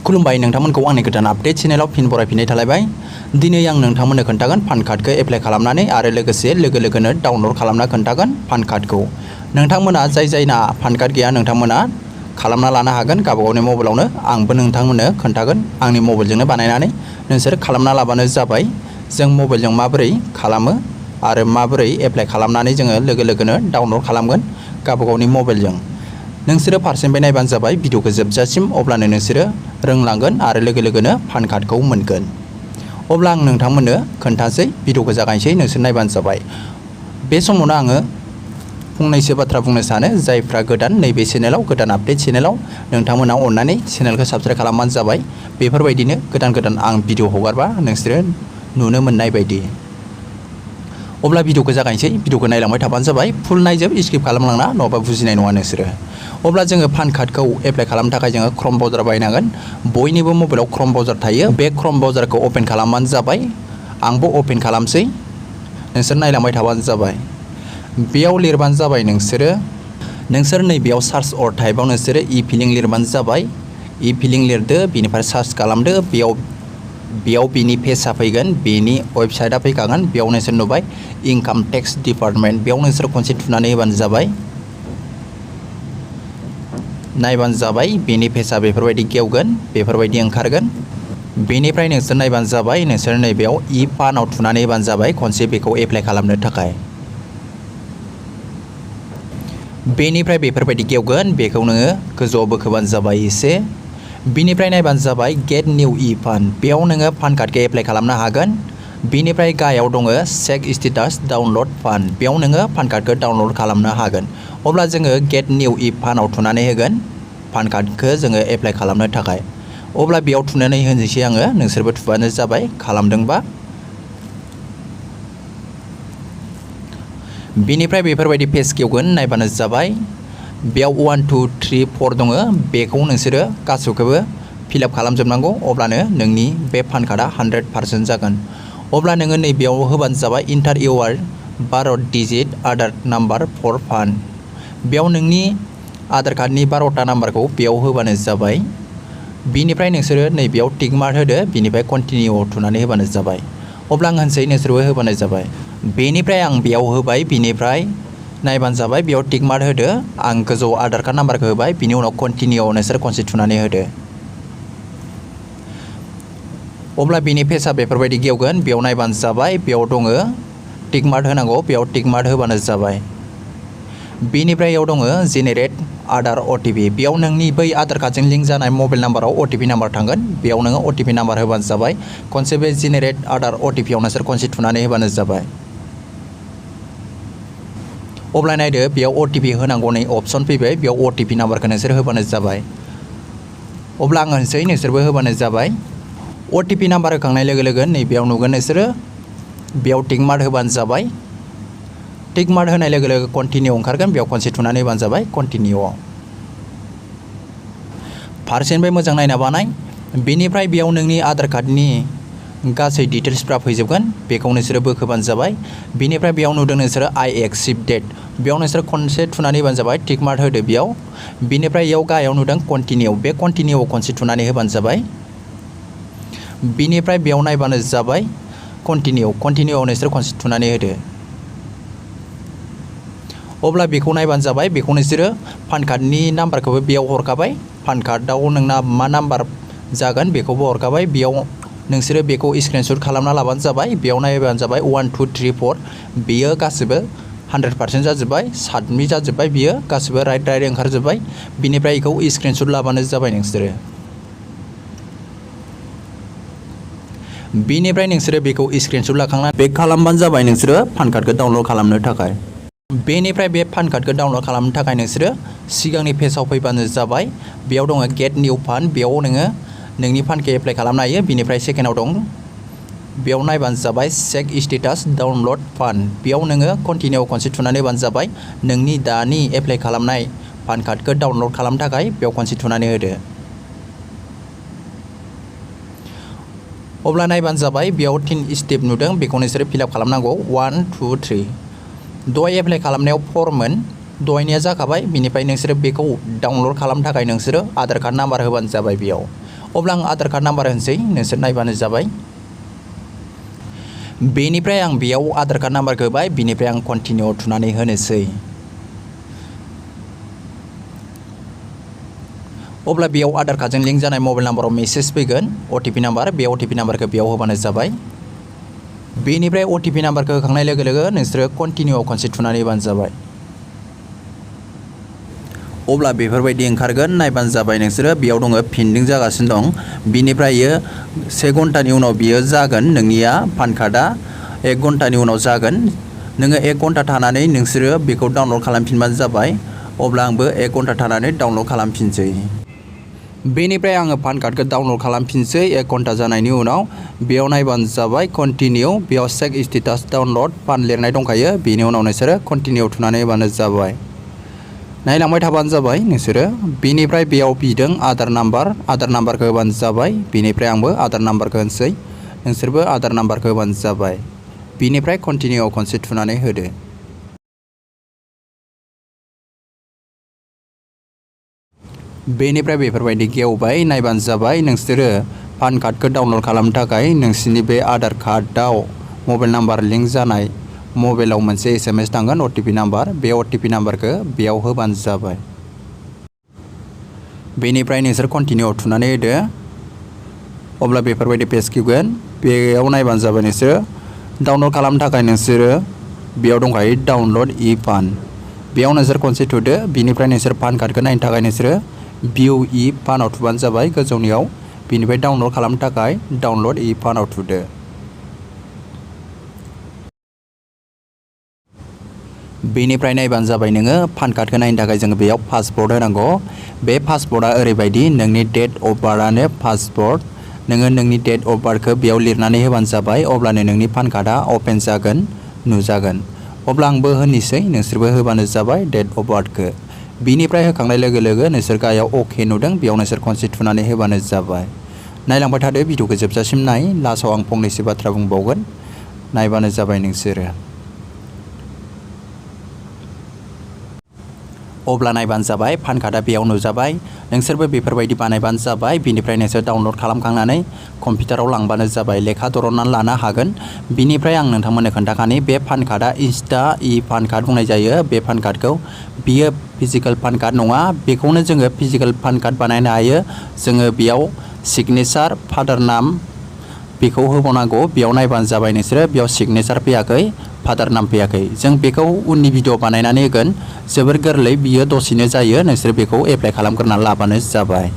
खुलुमबाय नोंथांमोनखौ आंनि गोदान आपडेट चेनेलाव फिन बरायफिननाय थालायबाय। दिनै आं नोंथांमोननो खोन्थागोन पान कार्डखौ एप्लाइ खालामनानै आरो लोगोसे लोगोनो डाउनलड खालामना खोन्थागोन पान कार्डखौ। नोंथांमोना जायना पान कार्ड गैया नोंथांमोना खालामना लानो हागोन गावबागावनि मबाइलावनो। आंबो नोंथांमोननो खोन्थागोन आंनि मबाइलजोंनो बानायनानै नोंसोर खालामना लाबानो जाबाय। जों मबाइलजों माबोरै खालामो आरो माबोरै एप्लाइ खालामनानै जोङो लोगोनो डाउनलड खालामगोन गावबागावनि मबाइलजों। नोंसोरो फारसेनिफ्राय नायबानो जाबाय भिडिअखौ जोबजासिम, अब्लानो नोंसोरो रोंलांगोन आरो लोगोनो पान कार्डखौ मोनगोन। अब्ला आं नोंथांमोननो खोन्थासै, भिडिअखौ जागायनोसै, नोंसोर नायबानो जाबाय। बे समावनो आङो फंनैसो बाथ्रा बुंनो सानो, जायफ्रा गोदान नैबे चेनेलाव, गोदान आपडेट चेनेलाव, नोंथांमोना अननानै चेनेलखौ साबस्क्राइब खालामबानो जाबाय। बेफोरबायदिनो गोदान आं भिडिअ हगारबा नोंसोरो नुनो मोननाय बायदि। अब्ला भिडिअखौ जागायनोसै, भिडिअखौ नायलांबाय थाबानो जाबाय। फुल नायजोब, स्किप खालामलांना, नङाबा बुजिनाय नङा नोंसोरो। अब्ला जोङो पान कार्डखौ एप्लाइ खालामनो थाखाय जोङो क्रम ब्राउजार बायनांगोन। बयनिबो मबाइलाव क्रम ब्राउजार थायो। बे क्रम ब्राउजारखौ अपेन खालामबानो जाबाय। आंबो अपेन खालामसै, नोंसोर नायलांबाय थाबानो जाबाय। बेयाव लिरबानो जाबाय नोंसोर नैबेयाव सार्च अर टाइपआव नोंसोरो इ फिलिं लिरबानो जाबाय। इ फिलिं लिरदो, बेनिफ्राय सार्च खालामदो। बेयाव बेनि पेजआ फैगोन, बेनि वेबसाइटआ फैखागोन। बेयाव नोंसोर नुबाय इनकाम टेक्स डिपार्टमेन्ट, बेयाव नोंसोर खनसे थुनानै होबानो जाबाय। नायबानो जाबाय बेनि पेजआ बेफोरबायदि गेवगोन, बेफोरबायदि ओंखारगोन। बेनिफ्राय नोंसोर नायबानो जाबाय, नोंसोर नैबेयाव इ पानआव थुनानै होबानो जाबाय खनसे बेखौ एप्लाइ खालामनो थाखाय। बेनिफ्राय बेफोरबायदि गेवगोन, बेखौ नोङो गोजौआव बोखोबानो जाबाय एसे। बिनिफ्राय नायबानो जाबाय गेट निउ इ पान, बेयाव नोङो पान कार्डखौ एप्लाइ खालामनो हागोन। बिनिफ्राय गाहायाव दङ चेक स्टेटास डाउनलड पान, बेयाव नोङो पान कार्डखौ डाउनलड खालामनो हागोन। अब्ला जोङो गेट निउ इ पानआव थुनानै होगोन पान कार्डखौ जोङो एप्लाइ खालामनो थाखाय। अब्ला बेयाव थुनानै होनोसै आङो, नोंसोरबो थुबानो जाबाय खालामदोंबा। बिनिफ्राय बेफोरबायदि पेज गेवगोन, नायबानो जाबाय। बेयाव 1 2 3 4 दङ, बेखौ नोंसोरो गासैखौबो फिलआप खालामजोबनांगौ, अब्लानो नोंनि बे पान कार्डआ 100% जागोन। अब्ला नोङो नैबेयाव होबानो जाबाय enter your 12 digit Aadhaar number for PAN, बेयाव नोंनि आधार कार्डनि 12टा नाम्बारखौ बेयाव होबानो जाबाय। बिनिफ्राय नोंसोरो नैबेयाव टिक मार्क होदो, बिनिफ्राय कन्टिनिउआव थुनानै होबानो जाबाय। अब्ला आं होनसै, नोंसोरबो होबानो जाबाय। बेनिफ्राय आं बेयाव होबाय, बिनिफ्राय नायबानो जाबाय, बेयाव टिक मार्क होदो। आं गोजौआव आधार कार्ड नाम्बारखौ होबाय, बिनि उनाव कन्टिनिउआव नोंसोर खनसे थुनानै होदो। अब्ला बेनि पेजआ बेफोरबायदि गेवगोन, बेयाव नायबानो जाबाय। बेयाव दङ टिक मार्क होनांगौ, बेयाव टिक मार्क होबानो जाबाय। बेनिफ्राय बेयाव दङ जेनेरेट आधार अटिपि, बेयाव नोंनि बै आधार कार्डजों लिंक जानाय मबाइल नाम्बाराव अटिपि नाम्बार थांगोन, बेयाव नोङो अटिपि नाम्बार होबानो जाबाय। खनसे बे जेनेरेट आधार अटिपिआव नोंसोर खनसे थुनानै होबानो जाबाय। अब्ला नायदो, बेयाव अटिपि होनांगौनि अपसन फैबाय, बेयाव अटिपि नाम्बारखौ नोंसोर होबानो जाबाय। अब्ला आं होनसै, नोंसोरबो होबानो जाबाय। अटिपि नाम्बार होखांनाय लोगो नैबेयाव नुगोन नोंसोरो, बेयाव टिक मार्क होबानो जाबाय। टिक मार्क होनाय लोगो कन्टिनिउ ओंखारगोन, बेयाव खनसे थुनानै होबानो जाबाय कन्टिनिउआव। फारसेनिफ्राय मोजां नायना बानाय। बेनिफ्राय बेयाव नोंनि आधार कार्डनि गासै डिटेल्सफ्रा फैजोबगोन, बेखौ नोंसोरो बोखोबानो जाबाय। बेनिफ्राय बेयाव नुदों नोंसोरो आइ एक्सेप्टेड, बेयाव नोंसोर खनसे थुनानै होबानो जाबाय, टिक मार्क होदो बेयाव। बेनिफ्राय बेयाव गाहायाव नुदों कन्टिनिउ, बे कन्टिनिउआव खनसे थुनानै होबानो जाबाय। बिनिफ्राय बेयाव नायबानो जाबाय कन्टिनिउआव नोंसोर खनसे थुनानै होदो। अब्ला बेखौ नायबानो जाबाय, बेखौ नोंसोरो पान कार्डनि नाम्बारखौबो बेयाव हरखाबाय, पान कार्डआव नोंना मा नाम्बार जागोन बेखौबो हरखाबाय। बेयाव नोंसोरो बेखौ स्क्रिनशट खालामना लाबानो जाबाय। बेयाव नायबानो जाबाय 1 2 3 4, बेयो गासिबो 100% जाजोब्बाय, साबमिट जाजोब्बाय, बियो गासिबो राइट ओंखारजोब्बाय। बिनिफ्राय बेखौ स्क्रिनशट लाबानो जाबाय नोंसोरो। बिनिफ्राय नोंसोरो बेखौ स्क्रिनशट लाखांनानै बेक खालामबानो जाबाय नोंसोरो पान कार्डखौ डाउनलड खालामनो थाखाय। बेनिफ्राय बे पान कार्डखौ डाउनलड खालामनो थाखाय नोंसोरो सिगांनि पेजआव फैबानो जाबाय। बेयाव दङ गेट निउ पान, बेयाव नोङो नोंनि पानखौ एप्लाइ खालामनो हायो। बिनिफ्राय सेकेन्डआव दं, बेयाव नायबानो जाबाय चेक स्टेटास डाउनलड पान, बेयाव नोङो कन्टिनिउआव खनसे थुनानै होबानो जाबाय। नोंनि दानि एप्लाइ खालामनाय पान कार्डखौ डाउनलड खालामनो थाखाय बेयाव खनसे थुनानै होदो। अब्ला नायबानो जाबाय, बेयाव 3 स्टेप नुदों, बेखौ नोंसोरो फिलआप खालामनांगौ 1 2 3। दहाय एप्लाइ खालामनायाव 4मोन, दहायनिया जाखाबाय। बिनिफ्राय नोंसोरो बेखौ डाउनलड खालामनो थाखाय नोंसोरो आधार कार्ड नाम्बार होबानो जाबाय बेयाव। अब्ला आं आधार कार्ड नाम्बार होनोसै नोंसोर नायबानो जाबाय। बेनिफ्राय आं बेयाव आधार कार्ड नाम्बारखौ होबाय बिनिफ्राय आं कन्टिनिउ थुनानै होनोसै। अब्ला बेयाव आधार कार्डजों लिंक जानाय मबाइल नाम्बाराव मेसेज फैगोन OTP नाम्बार, बे OTP नाम्बारखौ बेयाव होबानो जाबाय। बेनिफ्राय OTP नाम्बारखौ होखांनाय लोगो लोगो नोंसोरो कन्टिनिउआव खनसे थुनानै होबानो जाबाय। अब्ला बेफोरबायदि ओंखारगोन, नायबानो जाबाय नोंसोरो। बेयाव दङ पेन्डिं जागासिनो दं, बिनिफ्राय 1 घन्टानि उनाव बियो जागोन। नोंनिया पान कार्डआ 1 घन्टानि उनाव जागोन। नोङो 1 घन्टा थानानै नोंसोरो बेखौ डाउनलड खालामफिनबानो जाबाय। अब्ला आंबो 1 घन्टा थानानै डाउनलड खालामफिनसै। बेनिफ्राय आङो पान कार्डखौ डाउनलड खालामफिनसै 1 घन्टा जानायनि उनाव। बेयाव नायबानो जाबाय कन्टिनिउ, बेयाव चेक स्टेटास डाउनलड पान लिरनाय दंखायो। बेनि उनाव नोंसोरो कन्टिनिउ थुनानै होबानो जाबाय। नायलांबाय थाबानो जाबाय नोंसोरो। बेनिफ्राय बेयाव बिदों आधार नाम्बारखौ होबानो जाबाय। बेनिफ्राय आंबो आधार नाम्बारखौ होनोसै, नोंसोरबो आधार नाम्बारखौ होबानो जाबाय। बेनिफ्राय कन्टिनिउआव खनसे थुनानै होदो। बेनिफ्राय बेफोरबायदि गेवबाय, नायबानो जाबाय। नोंसोरो पान कार्डखौ डाउनलड खालामनो थाखाय नोंसोरनि बे आधार कार्डआव मबाइल नाम्बार लिंक जानाय मबाइलाव मोनसे SMS थांगोन OTP नाम्बार, बे OTP नाम्बारखौ बेयाव होबानो जाबाय। बेनिफ्राय नोंसोर कन्टिनिउआव थुनानै होदो। अब्ला बेफोरबायदि पेज फैगोन, बेयाव नायबानो जाबाय। नोंसोरो डाउनलड खालामनो थाखाय नोंसोरो बेयाव दंखायो डाउनलड पान, बेयाव नोंसोर खनसे थुदो। बिनिफ्राय नोंसोर पान कार्डखौ नायनो थाखाय नोंसोरो भिउ पानाव थुबानो जाबाय गोजौनियाव। बिनिफ्राय डाउनलड खालामनो थाखाय डाउनलड पानाव थुदो। बेनिफ्राय नायबानो जाबाय नोङो पान कार्डखौ नायनो थाखाय जोङो बेयाव पासपर्ट होनांगौ। बे पासपर्टआ ओरैबायदि, नोंनि डेट अफ बार्थआनो पासपर्ट। नोङो नोंनि डेट अफ बार्थखौ बेयाव लिरनानै होबानो जाबाय। अब्लानो नोंनि पान कार्डआ अपेन जागोन, नुजागोन। अब्ला आंबो होनोसै, नोंसोरबो होबानो जाबाय डेट अफ बार्थखौ। बिनिफ्राय होखांनाय लोगो लोगो नोंसोर गाहायाव अके नुदों, बेयाव नोंसोर खनसे थुनानै होबानो जाबाय। नायलांबाय थादो, भिडिअखौ जोबजासिम नाय। लास्टआव आं फंनैसो बाथ्रा बुंबावगोन, नायबानो जाबाय नोंसोरो। अब्ला नायबानो जाबाय, पान कार्डआ बेयाव नुजाबाय। नोंसोरबो बेफोरबायदि बानायबानो जाबाय। बिनिफ्राय नोंसोर डाउनलड खालामखांनानै कम्पिउटाराव लांबानो जाबाय, लेखा दरननानै लानो हागोन। बिनिफ्राय आं नोंथांमोननो खोन्थाखानि, बे पान कार्डआ इंस्टा पान कार्ड बुंनाय जायो। बे पान कार्डखौ बियो फिजिकेल पान कार्ड नङा, बेखौनो जोङो फिजिकेल पान कार्ड बानायनो हायो। जोङो बेयाव सिगनेचार, फादार नाम बेखौ होबावनांगौ। बेयाव नायबानो जाबाय नोंसोरो, बेयाव सिगनेचार फैयाखै, फादार नाम फैयाखै। जों बेखौ उननि भिडिअ बानायनानै होगोन, जोबोर गोरलै, बियो दसेनो जायो। नोंसोर बेखौ एप्लाइ खालामग्रोनानै लाबानो जाबाय।